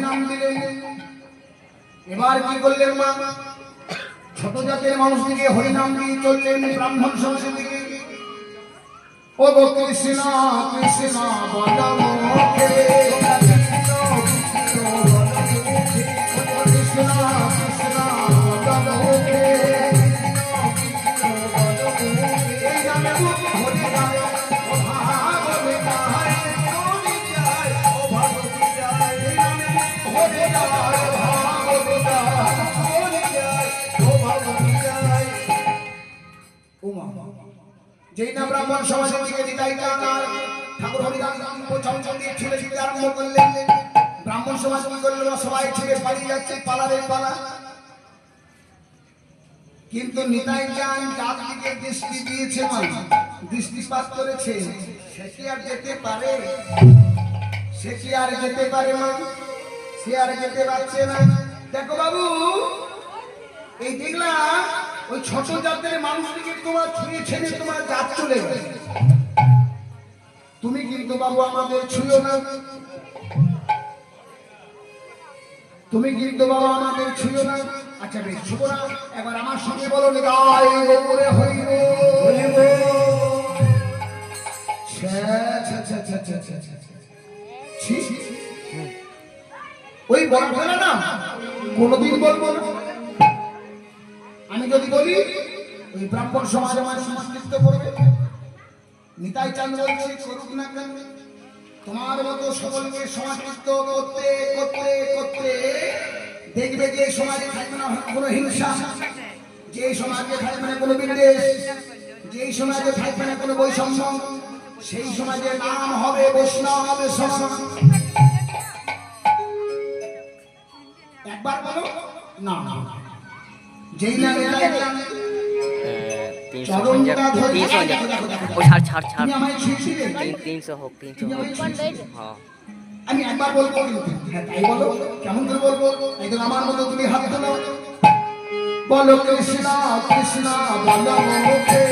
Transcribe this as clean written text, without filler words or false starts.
হরিনাম দিলেন। এবার কি করলেন মা? ছোট জাতের মানুষ থেকে হরিনাম দিয়ে চললেন ব্রাহ্মণ সমাজের দিকে। ও গো কৃষ্ণ কৃষ্ণ বল মুখে, কৃষ্ণ কৃষ্ণ বল মুখে, এই নামে হরি যায় ও ভাগবত যায়, হরি যায় ও ভাগবত যায়, এই নামে হরি যায় ভাগবত যায়, হরি যায় ও ভাগবত যায়। ও মা, যেই না ব্রাহ্মণ সমাজের দিকে দিতাই কানার ঠাকুর হরিদাস চঞ্চল দিয়ে ছেলে ছেলে আরম্ভ করলেন। ব্রাহ্মণ সমাজ কি করলো? সবাই ছেড়ে পালিয়ে যাচ্ছে, পালারের পালা। কিন্তু নিতাই চান যার দিকে দৃষ্টি দিয়েছে মা, দৃষ্টিপাত করেছে, সে কি আর যেতে পারে? সে কি আর যেতে পারে মা? সে আর যেতে পারছে না। দেখো বাবু, এই দেখলাম ওই ছোট জাতের মানুষটিকে তোমার ছুঁয়ে ছেড়ে তোমার জাত চলে গেছে। তুমি কিন্তু বাবু আমাদের ছুঁয়ো না, তুমি কিন্তু বাবা আমাদের ছুঁয়ো না। আচ্ছা বেশ, ছুঁবো না। এবার আমার সঙ্গে বলো, নিতাই গৌরে হরিব হরিব। ওই বড় ফেলা না কোনদিন বলবো না। আমি যদি বলি ওই ব্রাহ্মণ সমাজ আমার সমাজৃত করবে। নিতাই চাঁদ বলছে করুক না কেন? তোমার মতো সকলকে সমাজৃত করতে করতে করতে দেখবে যে সমাজে থাকবে না কোনো হিংসা, যে সমাজে থাকবে না কোনো বিদ্বেষ, যে সমাজে থাকবে না কোনো বৈষম্য, সেই সমাজের নাম হবে বৈষ্ণব সমাজ। একবার বলো না, যেই না চরণটা ধরে আমি একবার বলবো, হ্যাঁ তাই বলো। কেমন করে বলবো? একদম আমার মতো তুমি হাত তোলো, বলো কৃষ্ণ কৃষ্ণ বলো মুখে,